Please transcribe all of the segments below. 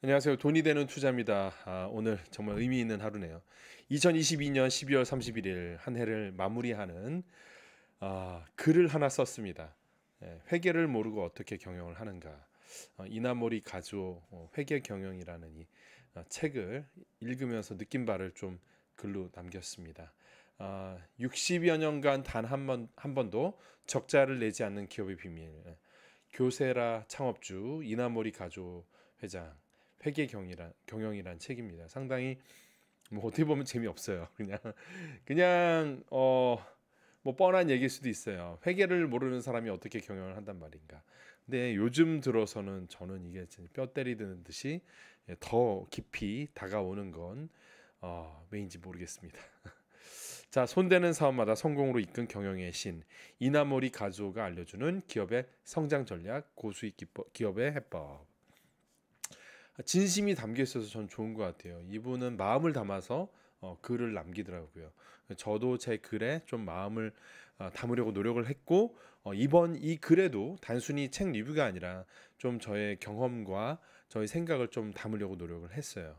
안녕하세요. 돈이 되는 투자입니다. 오늘 정말 의미 있는 하루네요. 2022년 12월 31일 한 해를 마무리하는 글을 하나 썼습니다. 회계를 모르고 어떻게 경영을 하는가. 이나모리 가조 회계 경영이라는 이 책을 읽으면서 느낀 바를 좀 글로 남겼습니다. 60여 년간 단 한 번도 적자를 내지 않는 기업의 비밀. 교세라 창업주 이나모리 가조 회장 회계 경영이란 책입니다. 상당히 뭐 어떻게 보면 재미없어요. 그냥 뭐 뻔한 얘기일 수도 있어요. 회계를 모르는 사람이 어떻게 경영을 한단 말인가. 근데 요즘 들어서는 저는 이게 뼈 때리는 듯이 더 깊이 다가오는 건 왜인지 모르겠습니다. 자, 손대는 사업마다 성공으로 이끈 경영의 신 이나모리 가조가 알려주는 기업의 성장 전략, 고수익 기업의 해법. 진심이 담겨 있어서 전 좋은 것 같아요. 이분은 마음을 담아서 글을 남기더라고요. 저도 제 글에 좀 마음을 담으려고 노력을 했고 이번 이 글에도 단순히 책 리뷰가 아니라 좀 저의 경험과 저의 생각을 좀 담으려고 노력을 했어요.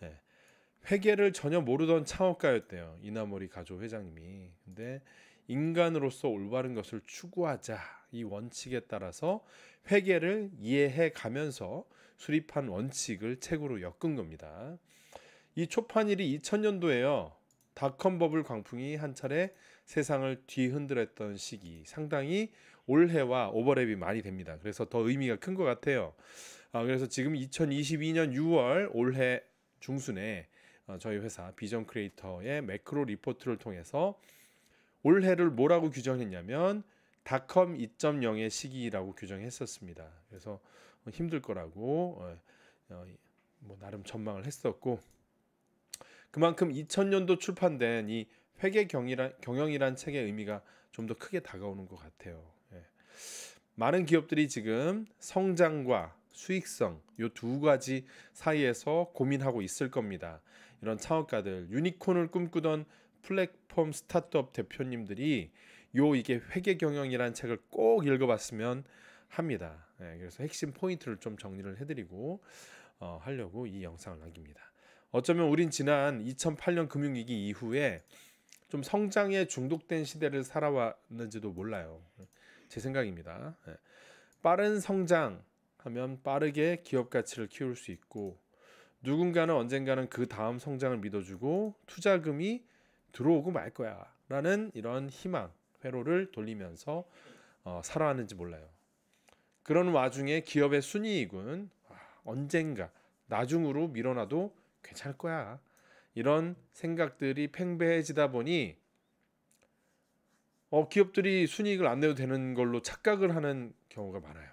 예. 회계를 전혀 모르던 창업가였대요. 이나모리 가조 회장님이. 근데 인간으로서 올바른 것을 추구하자 이 원칙에 따라서 회계를 이해해 가면서 수립한 원칙을 책으로 엮은 겁니다. 이 초판일이 2000년도에요. 닷컴 버블 광풍이 한 차례 세상을 뒤흔들었던 시기 상당히 올해와 오버랩이 많이 됩니다. 그래서 더 의미가 큰 것 같아요. 그래서 지금 2022년 6월 올해 중순에 저희 회사 비전 크리에이터의 매크로 리포트를 통해서 올해를 뭐라고 규정했냐면 닷컴 2.0의 시기라고 규정했었습니다. 그래서 힘들 거라고 뭐 나름 전망을 했었고 그만큼 2000년도 출판된 이 회계 경영이란 책의 의미가 좀 더 크게 다가오는 것 같아요. 많은 기업들이 지금 성장과 수익성 이 두 가지 사이에서 고민하고 있을 겁니다. 이런 창업가들, 유니콘을 꿈꾸던 플랫폼 스타트업 대표님들이 이게 회계 경영이라는 책을 꼭 읽어봤으면 합니다. 그래서 핵심 포인트를 좀 정리를 해드리고 하려고 이 영상을 남깁니다. 어쩌면 우린 지난 2008년 금융위기 이후에 좀 성장에 중독된 시대를 살아왔는지도 몰라요. 제 생각입니다. 빠른 성장하면 빠르게 기업 가치를 키울 수 있고 누군가는 언젠가는 그 다음 성장을 믿어주고 투자금이 들어오고 말 거야 라는 이런 희망, 회로를 돌리면서 살아왔는지 몰라요. 그런 와중에 기업의 순이익은 언젠가 나중으로 밀어놔도 괜찮을 거야. 이런 생각들이 팽배해지다 보니 기업들이 순이익을 안 내도 되는 걸로 착각을 하는 경우가 많아요.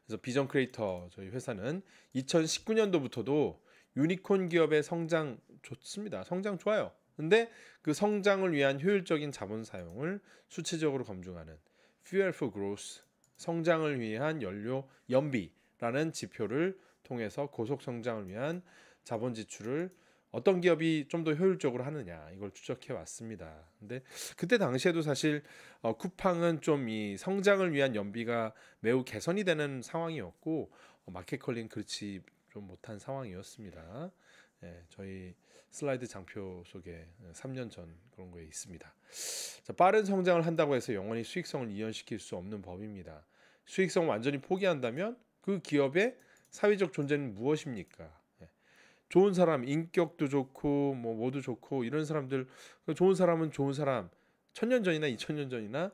그래서 비전 크리에이터 저희 회사는 2019년도부터도 유니콘 기업의 성장 좋습니다. 성장 좋아요. 근데 그 성장을 위한 효율적인 자본 사용을 수치적으로 검증하는 Fuel for Growth, 성장을 위한 연료 연비라는 지표를 통해서 고속 성장을 위한 자본 지출을 어떤 기업이 좀 더 효율적으로 하느냐 이걸 추적해 왔습니다. 근데 그때 당시에도 사실 쿠팡은 좀 이 성장을 위한 연비가 매우 개선이 되는 상황이었고 마켓컬리는 그렇지 좀 못한 상황이었습니다. 저희 슬라이드 장표 속에 3년 전 그런 거에 있습니다. 자, 빠른 성장을 한다고 해서 영원히 수익성을 이연시킬 수 없는 법입니다. 수익성을 완전히 포기한다면 그 기업의 사회적 존재는 무엇입니까? 좋은 사람, 인격도 좋고 뭐 모두 좋고 이런 사람들, 좋은 사람은 좋은 사람 1000년 전이나 2000년 전이나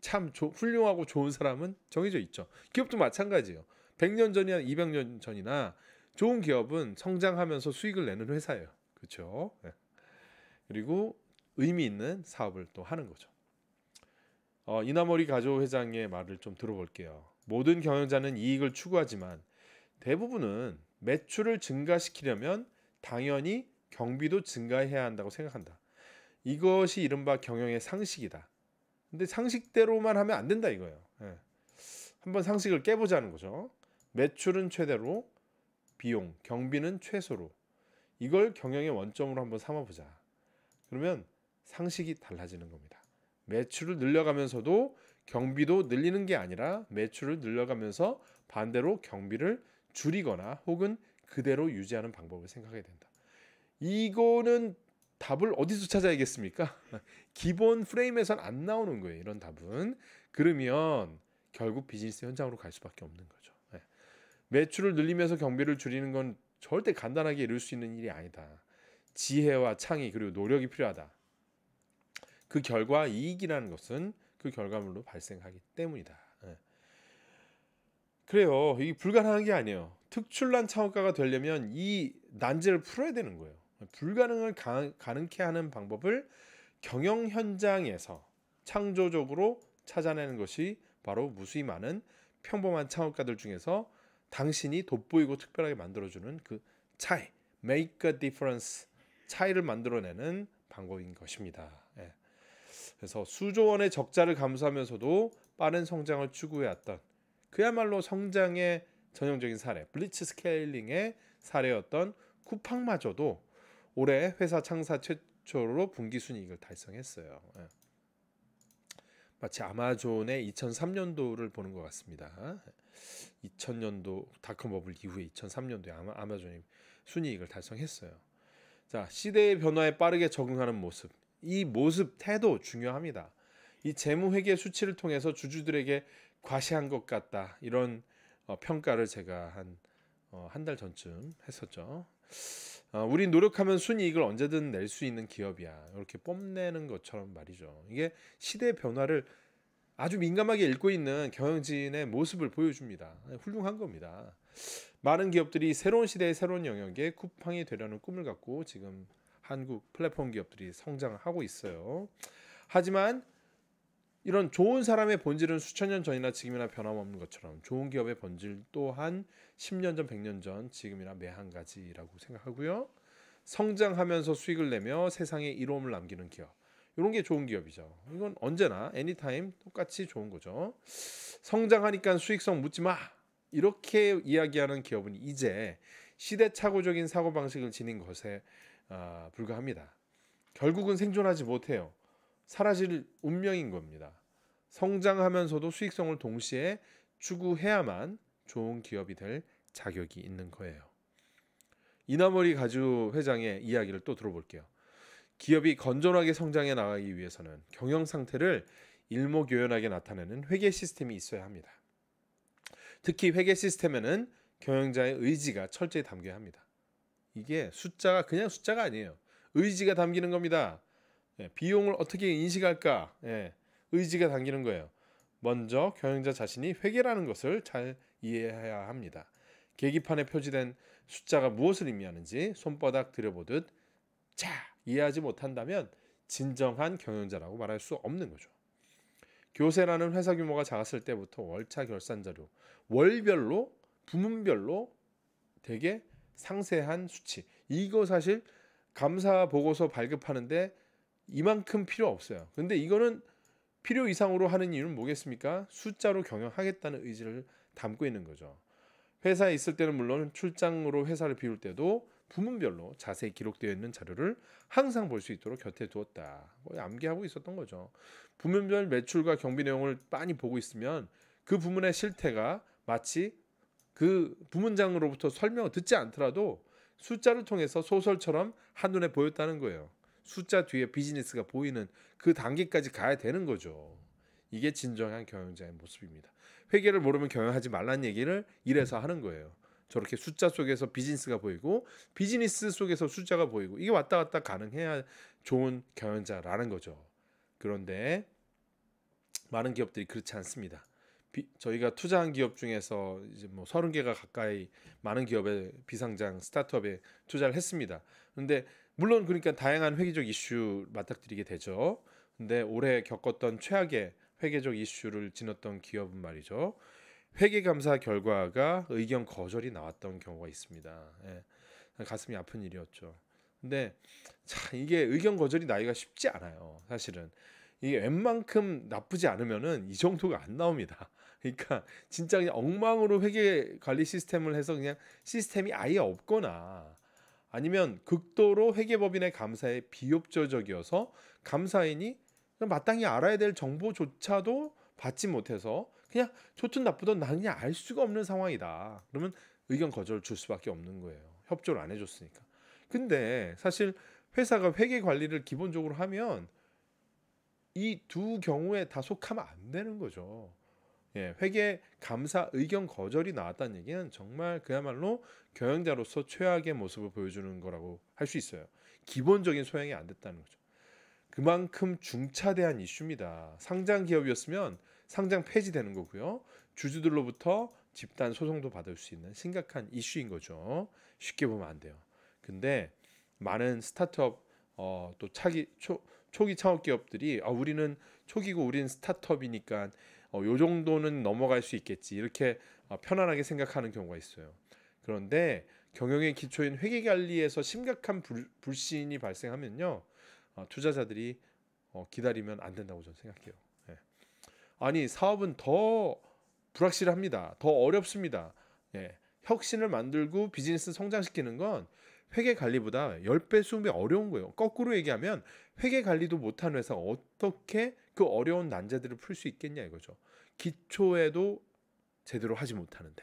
참 훌륭하고 좋은 사람은 정해져 있죠. 기업도 마찬가지예요. 100년 전이나 200년 전이나 좋은 기업은 성장하면서 수익을 내는 회사예요. 그렇죠? 그리고 의미 있는 사업을 또 하는 거죠. 이나모리 가조 회장의 말을 좀 들어볼게요. 모든 경영자는 이익을 추구하지만 대부분은 매출을 증가시키려면 당연히 경비도 증가해야 한다고 생각한다. 이것이 이른바 경영의 상식이다. 근데 상식대로만 하면 안 된다 이거예요. 한번 상식을 깨보자는 거죠. 매출은 최대로, 비용, 경비는 최소로. 이걸 경영의 원점으로 한번 삼아보자. 그러면 상식이 달라지는 겁니다. 매출을 늘려가면서도 경비도 늘리는 게 아니라 매출을 늘려가면서 반대로 경비를 줄이거나 혹은 그대로 유지하는 방법을 생각해야 된다. 이거는 답을 어디서 찾아야겠습니까? 기본 프레임에선 안 나오는 거예요. 이런 답은. 그러면 결국 비즈니스 현장으로 갈 수밖에 없는 거죠. 네. 매출을 늘리면서 경비를 줄이는 건 절대 간단하게 이룰 수 있는 일이 아니다. 지혜와 창의 그리고 노력이 필요하다. 그 결과 이익이라는 것은 그 결과물로 발생하기 때문이다. 네. 그래요. 이게 불가능한 게 아니에요. 특출난 창업가가 되려면 이 난제를 풀어야 되는 거예요. 불가능을 가능케 하는 방법을 경영 현장에서 창조적으로 찾아내는 것이 바로 무수히 많은 평범한 창업가들 중에서 당신이 돋보이고 특별하게 만들어주는 그 차이, make a difference, 차이를 만들어내는 방법인 것입니다. 예. 그래서 수조 원의 적자를 감수하면서도 빠른 성장을 추구해왔던 그야말로 성장의 전형적인 사례, 블리츠 스케일링의 사례였던 쿠팡마저도 올해 회사 창사 최초로 분기순이익을 달성했어요. 예. 마치 아마존의 2003년도를 보는 것 같습니다. 2000년도 닷컴 버블 이후에 2003년도에 아마존이 순이익을 달성했어요. 자, 시대의 변화에 빠르게 적응하는 모습, 이 모습 태도 중요합니다. 이 재무회계 수치를 통해서 주주들에게 과시한 것 같다 이런 평가를 제가 한 달 전쯤 했었죠. 우린 노력하면 순이익을 언제든 낼 수 있는 기업이야. 이렇게 뽐내는 것처럼 말이죠. 이게 시대의 변화를 아주 민감하게 읽고 있는 경영진의 모습을 보여줍니다. 훌륭한 겁니다. 많은 기업들이 새로운 시대의 새로운 영역에 쿠팡이 되려는 꿈을 갖고 지금 한국 플랫폼 기업들이 성장하고 있어요. 하지만 이런 좋은 사람의 본질은 수천 년 전이나 지금이나 변함없는 것처럼 좋은 기업의 본질 또한 10년 전, 100년 전, 지금이나 매한 가지라고 생각하고요. 성장하면서 수익을 내며 세상에 이로움을 남기는 기업. 이런 게 좋은 기업이죠. 이건 언제나 애니타임 똑같이 좋은 거죠. 성장하니까 수익성 묻지 마. 이렇게 이야기하는 기업은 이제 시대착오적인 사고방식을 지닌 것에 불과합니다. 결국은 생존하지 못해요. 사라질 운명인 겁니다. 성장하면서도 수익성을 동시에 추구해야만 좋은 기업이 될 자격이 있는 거예요. 이나머리 가주 회장의 이야기를 또 들어볼게요. 기업이 건전하게 성장해 나가기 위해서는 경영 상태를 일목요연하게 나타내는 회계 시스템이 있어야 합니다. 특히 회계 시스템에는 경영자의 의지가 철저히 담겨야 합니다. 이게 숫자가 그냥 숫자가 아니에요. 의지가 담기는 겁니다. 비용을 어떻게 인식할까? 의지가 담기는 거예요. 먼저 경영자 자신이 회계라는 것을 잘 이해해야 합니다. 계기판에 표지된 숫자가 무엇을 의미하는지 손바닥 들여보듯 이해하지 못한다면 진정한 경영자라고 말할 수 없는 거죠. 교세라는 회사 규모가 작았을 때부터 월차 결산 자료, 월별로 부문별로 되게 상세한 수치. 이거 사실 감사 보고서 발급하는데 이만큼 필요 없어요. 근데 이거는 필요 이상으로 하는 이유는 뭐겠습니까? 숫자로 경영하겠다는 의지를 담고 있는 거죠. 회사에 있을 때는 물론 출장으로 회사를 비울 때도 부문별로 자세히 기록되어 있는 자료를 항상 볼 수 있도록 곁에 두었다. 암기하고 있었던 거죠. 부문별 매출과 경비 내용을 많이 보고 있으면 그 부문의 실태가 마치 그 부문장으로부터 설명을 듣지 않더라도 숫자를 통해서 소설처럼 한눈에 보였다는 거예요. 숫자 뒤에 비즈니스가 보이는 그 단계까지 가야 되는 거죠. 이게 진정한 경영자의 모습입니다. 회계를 모르면 경영하지 말라는 얘기를 이래서 하는 거예요. 저렇게 숫자 속에서 비즈니스가 보이고 비즈니스 속에서 숫자가 보이고 이게 왔다 갔다 가능해야 좋은 경영자라는 거죠. 그런데 많은 기업들이 그렇지 않습니다. 저희가 투자한 기업 중에서 이제 뭐 30개가 가까이 많은 기업에 비상장 스타트업에 투자를 했습니다. 그런데 물론 그러니까 다양한 회계적 이슈 맞닥뜨리게 되죠. 근데 올해 겪었던 최악의 회계적 이슈를 지녔던 기업은 말이죠. 회계감사 결과가 의견 거절이 나왔던 경우가 있습니다. 가슴이 아픈 일이었죠. 근데 참 이게 의견 거절이 나기가 쉽지 않아요. 사실은 이게 웬만큼 나쁘지 않으면은 이 정도가 안 나옵니다. 그러니까 진짜 그냥 엉망으로 회계 관리 시스템을 해서 그냥 시스템이 아예 없거나 아니면 극도로 회계법인의 감사에 비협조적이어서 감사인이 마땅히 알아야 될 정보조차도 받지 못해서 그냥 좋든 나쁘든 나는 그냥 알 수가 없는 상황이다. 그러면 의견 거절 줄 수밖에 없는 거예요. 협조를 안 해줬으니까. 근데 사실 회사가 회계 관리를 기본적으로 하면 이 두 경우에 다 속하면 안 되는 거죠. 예, 회계 감사 의견 거절이 나왔다는 얘기는 정말 그야말로 경영자로서 최악의 모습을 보여주는 거라고 할 수 있어요. 기본적인 소양이 안 됐다는 거죠. 그만큼 중차대한 이슈입니다. 상장 기업이었으면 상장 폐지되는 거고요. 주주들로부터 집단 소송도 받을 수 있는 심각한 이슈인 거죠. 쉽게 보면 안 돼요. 근데 많은 스타트업 또 초기 창업 기업들이 우리는 초기고 우리는 스타트업이니까 요 정도는 넘어갈 수 있겠지 이렇게 편안하게 생각하는 경우가 있어요. 그런데 경영의 기초인 회계관리에서 심각한 불신이 발생하면요, 투자자들이 기다리면 안 된다고 저는 생각해요. 예. 아니 사업은 더 불확실합니다. 더 어렵습니다. 예. 혁신을 만들고 비즈니스 성장시키는 건 회계 관리보다 10배, 20배 어려운 거예요. 거꾸로 얘기하면 회계 관리도 못한 회사가 어떻게 그 어려운 난제들을 풀 수 있겠냐 이거죠. 기초에도 제대로 하지 못하는데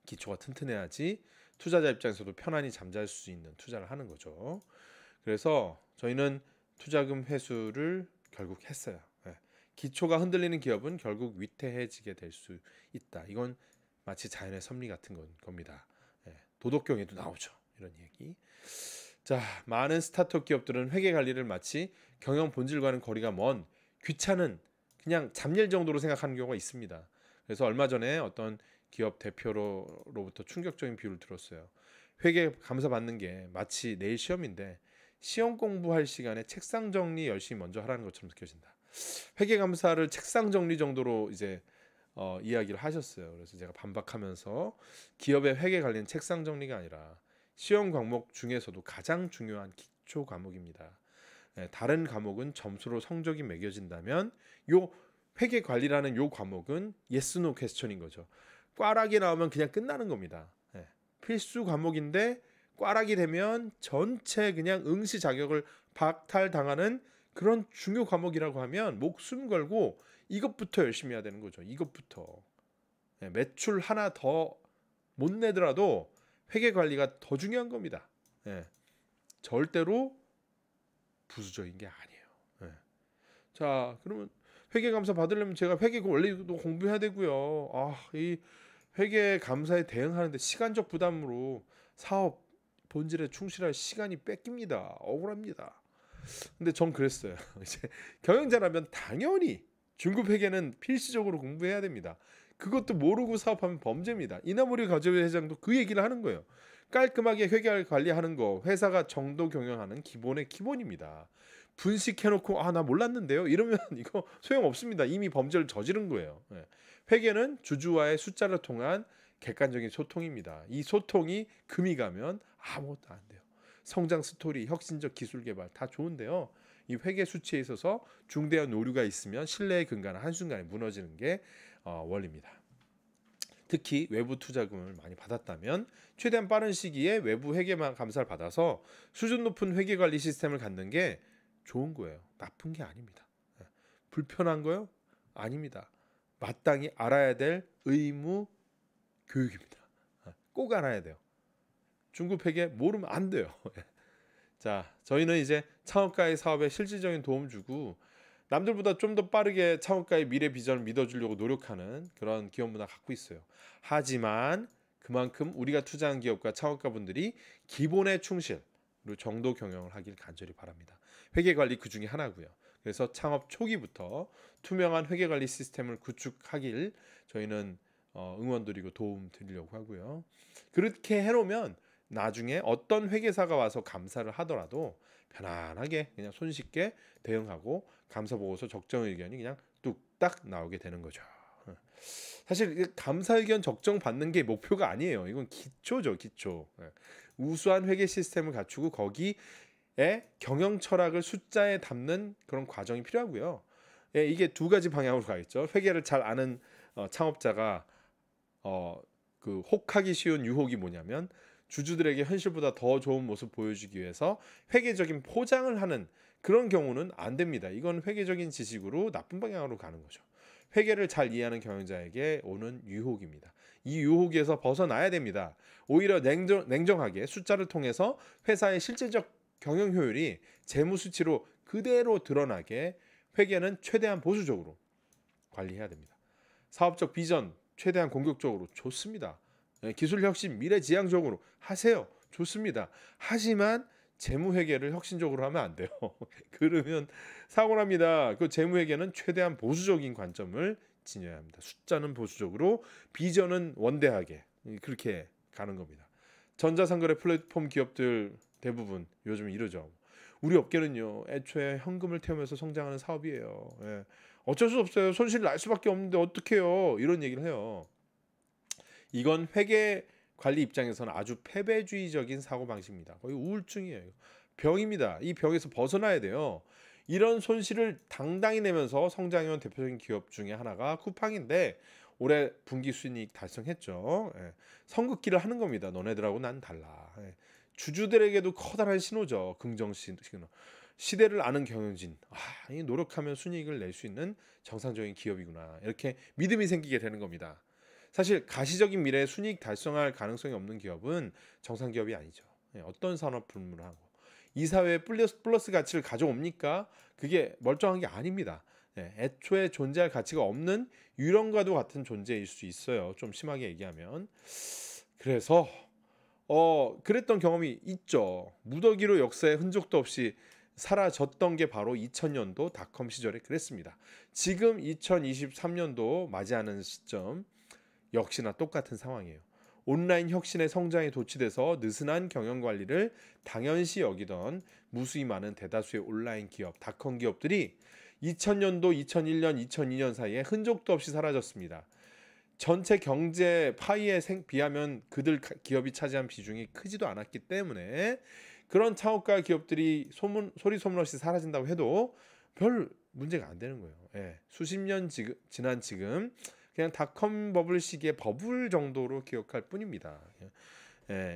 기초가 튼튼해야지 투자자 입장에서도 편안히 잠잘 수 있는 투자를 하는 거죠. 그래서 저희는 투자금 회수를 결국 했어요. 예. 기초가 흔들리는 기업은 결국 위태해지게 될 수 있다. 이건 마치 자연의 섭리 같은 겁니다. 예. 도덕경에도 나오죠. 이런 얘기. 자, 많은 스타트업 기업들은 회계 관리를 마치 경영 본질과는 거리가 먼 귀찮은 그냥 잡일 정도로 생각하는 경우가 있습니다. 그래서 얼마 전에 어떤 기업 대표로부터 충격적인 비유를 들었어요. 회계 감사 받는 게 마치 내일 시험인데 시험 공부할 시간에 책상 정리 열심히 먼저 하라는 것처럼 느껴진다. 회계 감사를 책상 정리 정도로 이제 이야기를 하셨어요. 그래서 제가 반박하면서 기업의 회계 관리는 책상 정리가 아니라 시험 과목 중에서도 가장 중요한 기초 과목입니다. 다른 과목은 점수로 성적이 매겨진다면 요 회계 관리라는 요 과목은 yes no 퀘스천인 거죠. 꽈락이 나오면 그냥 끝나는 겁니다. 필수 과목인데 꽈락이 되면 전체 그냥 응시 자격을 박탈당하는 그런 중요 과목이라고 하면 목숨 걸고 이것부터 열심히 해야 되는 거죠. 이것부터 매출 하나 더 못 내더라도 회계 관리가 더 중요한 겁니다. 절대로 부수적인 게 아니에요. 자, 그러면 회계 감사 받으려면 제가 회계 원리도 공부해야 되고요. 이 회계 감사에 대응하는데 시간적 부담으로 사업 본질에 충실할 시간이 뺏깁니다. 억울합니다. 근데 전 그랬어요. 이제 경영자라면 당연히 중급 회계는 필수적으로 공부해야 됩니다. 그것도 모르고 사업하면 범죄입니다. 이나모리 가족의 회장도 그 얘기를 하는 거예요. 깔끔하게 회계 관리하는 거 회사가 정도 경영하는 기본의 기본입니다. 분식해놓고 나 몰랐는데요 이러면 이거 소용없습니다. 이미 범죄를 저지른 거예요. 회계는 주주와의 숫자를 통한 객관적인 소통입니다. 이 소통이 금이 가면 아무것도 안 돼요. 성장 스토리, 혁신적 기술 개발 다 좋은데요. 이 회계 수치에 있어서 중대한 오류가 있으면 신뢰의 근간은 한순간에 무너지는 게 원리입니다. 특히 외부 투자금을 많이 받았다면 최대한 빠른 시기에 외부 회계만 감사를 받아서 수준 높은 회계 관리 시스템을 갖는 게 좋은 거예요. 나쁜 게 아닙니다. 불편한 거요? 아닙니다. 마땅히 알아야 될 의무 교육입니다. 꼭 알아야 돼요. 중급 회계 모르면 안 돼요. 자, 저희는 이제 창업가의 사업에 실질적인 도움 주고 남들보다 좀 더 빠르게 창업가의 미래 비전을 믿어주려고 노력하는 그런 기업 문화 갖고 있어요. 하지만 그만큼 우리가 투자한 기업과 창업가분들이 기본에 충실 그리고 정도 경영을 하길 간절히 바랍니다. 회계관리 그 중에 하나고요. 그래서 창업 초기부터 투명한 회계관리 시스템을 구축하길 저희는 응원드리고 도움 드리려고 하고요. 그렇게 해놓으면 나중에 어떤 회계사가 와서 감사를 하더라도 편안하게 그냥 손쉽게 대응하고 감사 보고서 적정 의견이 그냥 뚝딱 나오게 되는 거죠. 사실 감사 의견 적정 받는 게 목표가 아니에요. 이건 기초죠, 기초. 우수한 회계 시스템을 갖추고 거기에 경영 철학을 숫자에 담는 그런 과정이 필요하고요. 이게 두 가지 방향으로 가겠죠. 회계를 잘 아는 창업자가 그 혹하기 쉬운 유혹이 뭐냐면 주주들에게 현실보다 더 좋은 모습 보여주기 위해서 회계적인 포장을 하는 그런 경우는 안 됩니다. 이건 회계적인 지식으로 나쁜 방향으로 가는 거죠. 회계를 잘 이해하는 경영자에게 오는 유혹입니다. 이 유혹에서 벗어나야 됩니다. 오히려 냉정하게 숫자를 통해서 회사의 실질적 경영 효율이 재무 수치로 그대로 드러나게 회계는 최대한 보수적으로 관리해야 됩니다. 사업적 비전 최대한 공격적으로 좋습니다. 기술 혁신 미래지향적으로 하세요. 좋습니다. 하지만 재무회계를 혁신적으로 하면 안 돼요. 그러면 사고 납니다. 그 재무회계는 최대한 보수적인 관점을 지녀야 합니다. 숫자는 보수적으로, 비전은 원대하게, 그렇게 가는 겁니다. 전자상거래 플랫폼 기업들 대부분 요즘 이러죠. 우리 업계는요, 애초에 현금을 태우면서 성장하는 사업이에요. 예. 어쩔 수 없어요. 손실 날 수밖에 없는데 어떡해요. 이런 얘기를 해요. 이건 회계 관리 입장에서는 아주 패배주의적인 사고방식입니다. 거의 우울증이에요. 병입니다. 이 병에서 벗어나야 돼요. 이런 손실을 당당히 내면서 성장해온 대표적인 기업 중에 하나가 쿠팡인데 올해 분기 순이익 달성했죠. 예. 선긋기를 하는 겁니다. 너네들하고 난 달라. 예. 주주들에게도 커다란 신호죠. 긍정 신호. 시대를 아는 경영진. 이 노력하면 순이익을 낼 수 있는 정상적인 기업이구나. 이렇게 믿음이 생기게 되는 겁니다. 사실 가시적인 미래에 순이익 달성할 가능성이 없는 기업은 정상 기업이 아니죠. 어떤 산업 분모를 하고 이 사회에 플러스 가치를 가져옵니까? 그게 멀쩡한 게 아닙니다. 애초에 존재할 가치가 없는 유령과도 같은 존재일 수 있어요. 좀 심하게 얘기하면. 그래서 그랬던 경험이 있죠. 무더기로 역사의 흔적도 없이 사라졌던 게 바로 2000년도 닷컴 시절에 그랬습니다. 지금 2023년도 맞이하는 시점 역시나 똑같은 상황이에요. 온라인 혁신의 성장에 도취돼서 느슨한 경영 관리를 당연시 여기던 무수히 많은 대다수의 온라인 기업, 닷컴 기업들이 2000년도, 2001년, 2002년 사이에 흔적도 없이 사라졌습니다. 전체 경제 파이에 비하면 그들 기업이 차지한 비중이 크지도 않았기 때문에 그런 창업가 기업들이 소리 소문 없이 사라진다고 해도 별 문제가 안 되는 거예요. 수십 년 지난 지금 그냥 닷컴 버블 시기의 버블 정도로 기억할 뿐입니다.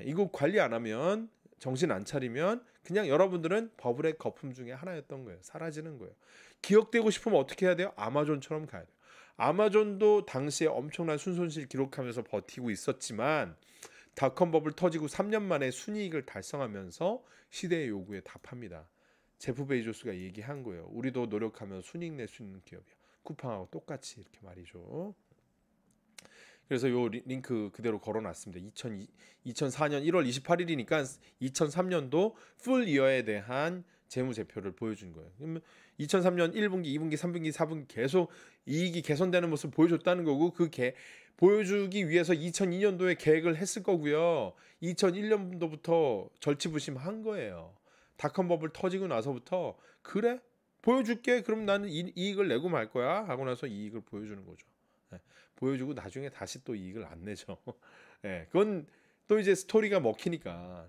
이거 관리 안 하면, 정신 안 차리면 그냥 여러분들은 버블의 거품 중에 하나였던 거예요. 사라지는 거예요. 기억되고 싶으면 어떻게 해야 돼요? 아마존처럼 가야 돼요. 아마존도 당시에 엄청난 순손실 기록하면서 버티고 있었지만 닷컴 버블 터지고 3년 만에 순이익을 달성하면서 시대의 요구에 답합니다. 제프 베이조스가 얘기한 거예요. 우리도 노력하면 순이익 낼 수 있는 기업이야. 쿠팡하고 똑같이 이렇게 말이죠. 그래서 요 링크 그대로 걸어놨습니다. 2004년 1월 28일이니까 2003년도 풀 이어에 대한 재무제표를 보여준 거예요. 그러면 2003년 1분기, 2분기, 3분기, 4분기 계속 이익이 개선되는 모습을 보여줬다는 거고 보여주기 위해서 2002년도에 계획을 했을 거고요. 2001년도부터 절치부심한 거예요. 닷컴 버블 터지고 나서부터 그래? 보여줄게. 그럼 나는 이익을 내고 말 거야. 하고 나서 이익을 보여주는 거죠. 보여주고 나중에 다시 또 이익을 안 내죠. 그건 또 이제 스토리가 먹히니까.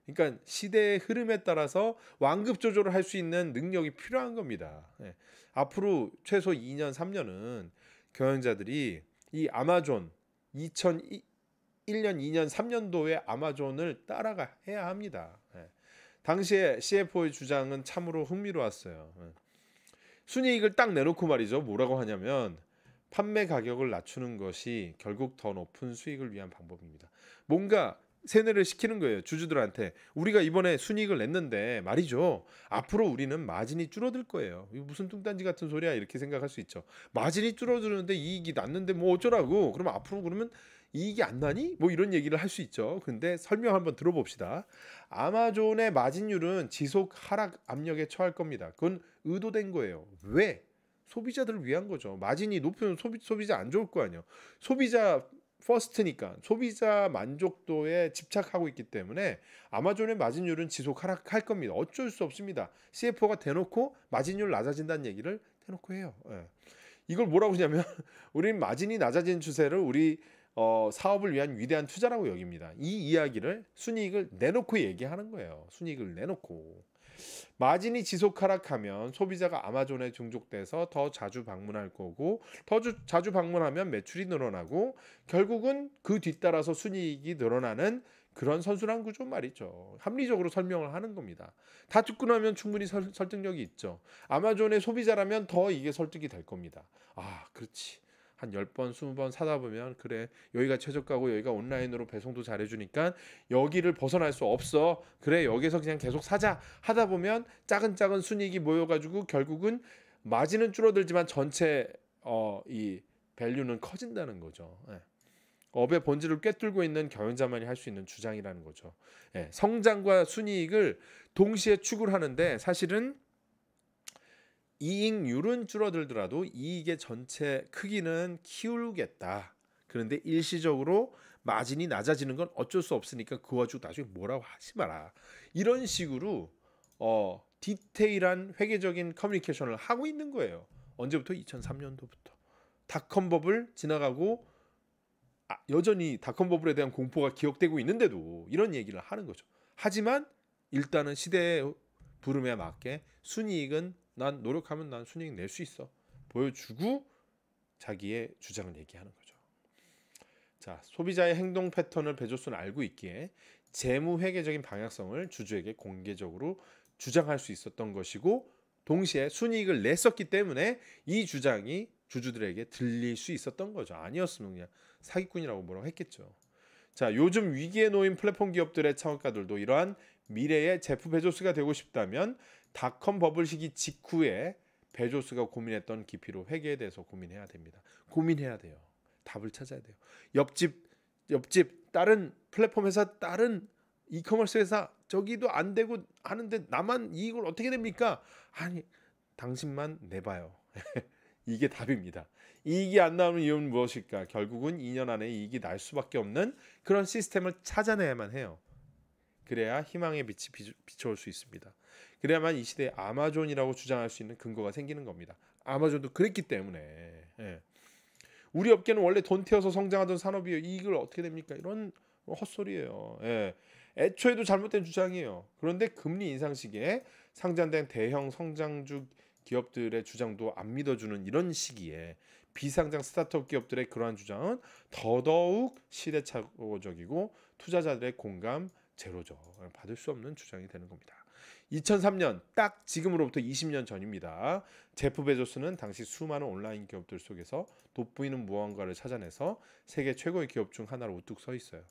그러니까 시대의 흐름에 따라서 완급 조절을 할 수 있는 능력이 필요한 겁니다. 앞으로 최소 2년, 3년은 경영자들이 이 아마존 2001년, 2년, 3년도의 아마존을 따라가야 합니다. 당시에 CFO의 주장은 참으로 흥미로웠어요. 순이익을 딱 내놓고 말이죠. 뭐라고 하냐면 판매 가격을 낮추는 것이 결국 더 높은 수익을 위한 방법입니다. 뭔가 세뇌를 시키는 거예요. 주주들한테. 우리가 이번에 순이익을 냈는데 말이죠. 앞으로 우리는 마진이 줄어들 거예요. 이거 무슨 뚱딴지 같은 소리야 이렇게 생각할 수 있죠. 마진이 줄어드는데 이익이 났는데 뭐 어쩌라고. 그러면 앞으로 그러면 이익이 안 나니? 뭐 이런 얘기를 할 수 있죠. 근데 설명 한번 들어봅시다. 아마존의 마진율은 지속 하락 압력에 처할 겁니다. 그건 의도된 거예요. 왜? 소비자들을 위한 거죠. 마진이 높으면 소비자 안 좋을 거 아니에요. 소비자 퍼스트니까 소비자 만족도에 집착하고 있기 때문에 아마존의 마진율은 지속 하락할 겁니다. 어쩔 수 없습니다. CFO가 대놓고 마진율 낮아진다는 얘기를 대놓고 해요. 이걸 뭐라고 하냐면 우리는 마진이 낮아진 추세를 우리 사업을 위한 위대한 투자라고 여깁니다. 이 이야기를 순이익을 내놓고 얘기하는 거예요. 순이익을 내놓고. 마진이 지속 하락하면 소비자가 아마존에 중독돼서 더 자주 방문할 거고, 더 자주 방문하면 매출이 늘어나고, 결국은 그 뒤따라서 순이익이 늘어나는 그런 선순환 구조 말이죠. 합리적으로 설명을 하는 겁니다. 다 듣고 나면 충분히 설득력이 있죠. 아마존의 소비자라면 더 이게 설득이 될 겁니다. 아, 그렇지. 한 10번, 20번 사다 보면 그래, 여기가 최저가고 여기가 온라인으로 배송도 잘해주니까 여기를 벗어날 수 없어. 그래, 여기서 그냥 계속 사자 하다 보면 작은 순이익이 모여가지고 결국은 마진은 줄어들지만 전체 이 밸류는 커진다는 거죠. 예. 업의 본질을 꿰뚫고 있는 경영자만이 할 수 있는 주장이라는 거죠. 예. 성장과 순이익을 동시에 추구를 하는데 사실은 이익률은 줄어들더라도 이익의 전체 크기는 키우겠다. 그런데 일시적으로 마진이 낮아지는 건 어쩔 수 없으니까 그 와중에 나중에 뭐라고 하지 마라. 이런 식으로 디테일한 회계적인 커뮤니케이션을 하고 있는 거예요. 언제부터? 2003년도부터. 닷컴 버블 지나가고 여전히 닷컴 버블에 대한 공포가 기억되고 있는데도 이런 얘기를 하는 거죠. 하지만 일단은 시대의 부름에 맞게 순이익은 난 노력하면 난 순이익 낼 수 있어 보여주고 자기의 주장을 얘기하는 거죠. 자, 소비자의 행동 패턴을 베조스는 알고 있기에 재무 회계적인 방향성을 주주에게 공개적으로 주장할 수 있었던 것이고, 동시에 순이익을 냈었기 때문에 이 주장이 주주들에게 들릴 수 있었던 거죠. 아니었으면 그냥 사기꾼이라고 뭐라고 했겠죠. 자, 요즘 위기에 놓인 플랫폼 기업들의 창업가들도 이러한 미래의 제프 베조스가 되고 싶다면 닷컴 버블 시기 직후에 베조스가 고민했던 깊이로 회계에 대해서 고민해야 됩니다. 고민해야 돼요. 답을 찾아야 돼요. 옆집 다른 플랫폼 회사, 다른 이커머스 회사 저기도 안 되고 하는데 나만 이익을 어떻게 냅니까? 아니, 당신만 내봐요. 이게 답입니다. 이익이 안 나오는 이유는 무엇일까? 결국은 2년 안에 이익이 날 수밖에 없는 그런 시스템을 찾아내야만 해요. 그래야 희망의 빛이 비춰올 수 있습니다. 그래야만 이 시대에 아마존이라고 주장할 수 있는 근거가 생기는 겁니다. 아마존도 그랬기 때문에. 예. 우리 업계는 원래 돈 태워서 성장하던 산업이에요. 이익을 어떻게 됩니까? 이런 헛소리예요. 예. 애초에도 잘못된 주장이에요. 그런데 금리 인상 시기에 상장된 대형 성장주 기업들의 주장도 안 믿어주는 이런 시기에 비상장 스타트업 기업들의 그러한 주장은 더더욱 시대착오적이고 투자자들의 공감 제로죠. 받을 수 없는 주장이 되는 겁니다. 2003년 딱 지금으로부터 20년 전입니다. 제프 베조스는 당시 수많은 온라인 기업들 속에서 돋보이는 무언가를 찾아내서 세계 최고의 기업 중 하나로 우뚝 서 있어요.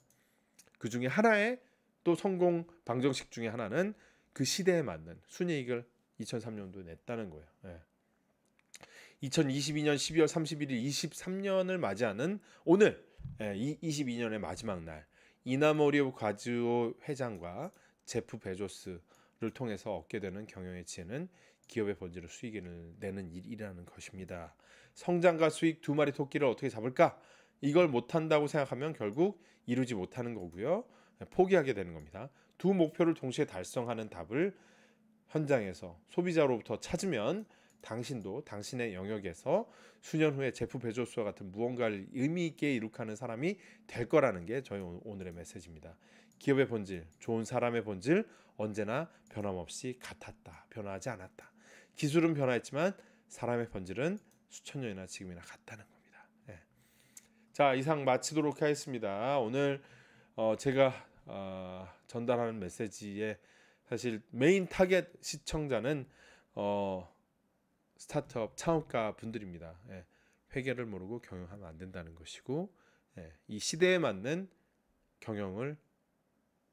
그 중에 하나의 또 성공 방정식 중에 하나는 그 시대에 맞는 순이익을 2003년도에 냈다는 거예요. 2022년 12월 31일 23년을 맞이하는 오늘 22년의 마지막 날, 이나모리 가즈오 회장과 제프 베조스를 통해서 얻게 되는 경영의 지혜는 기업의 본질을 수익을 내는 일이라는 것입니다. 성장과 수익 두 마리 토끼를 어떻게 잡을까? 이걸 못한다고 생각하면 결국 이루지 못하는 거고요. 포기하게 되는 겁니다. 두 목표를 동시에 달성하는 답을 현장에서 소비자로부터 찾으면 당신도 당신의 영역에서 수년 후에 제프 베조스와 같은 무언가를 의미 있게 이룩하는 사람이 될 거라는 게 저희 오늘의 메시지입니다. 기업의 본질, 좋은 사람의 본질 언제나 변함없이 같았다. 변화하지 않았다. 기술은 변화했지만 사람의 본질은 수천 년이나 지금이나 같다는 겁니다. 예. 자, 이상 마치도록 하겠습니다. 오늘 제가 전달하는 메시지의 사실 메인 타겟 시청자는 스타트업 창업가 분들입니다. 예, 회계를 모르고 경영하면 안 된다는 것이고, 이 시대에 맞는 경영을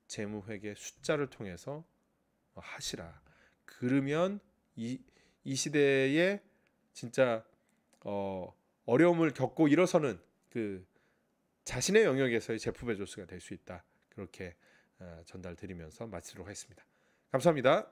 재무회계 숫자를 통해서 하시라. 그러면 이 시대에 진짜 어려움을 겪고 일어서는 그 자신의 영역에서의 제프 베조스가 될 수 있다. 그렇게 전달드리면서 마치도록 하겠습니다. 감사합니다.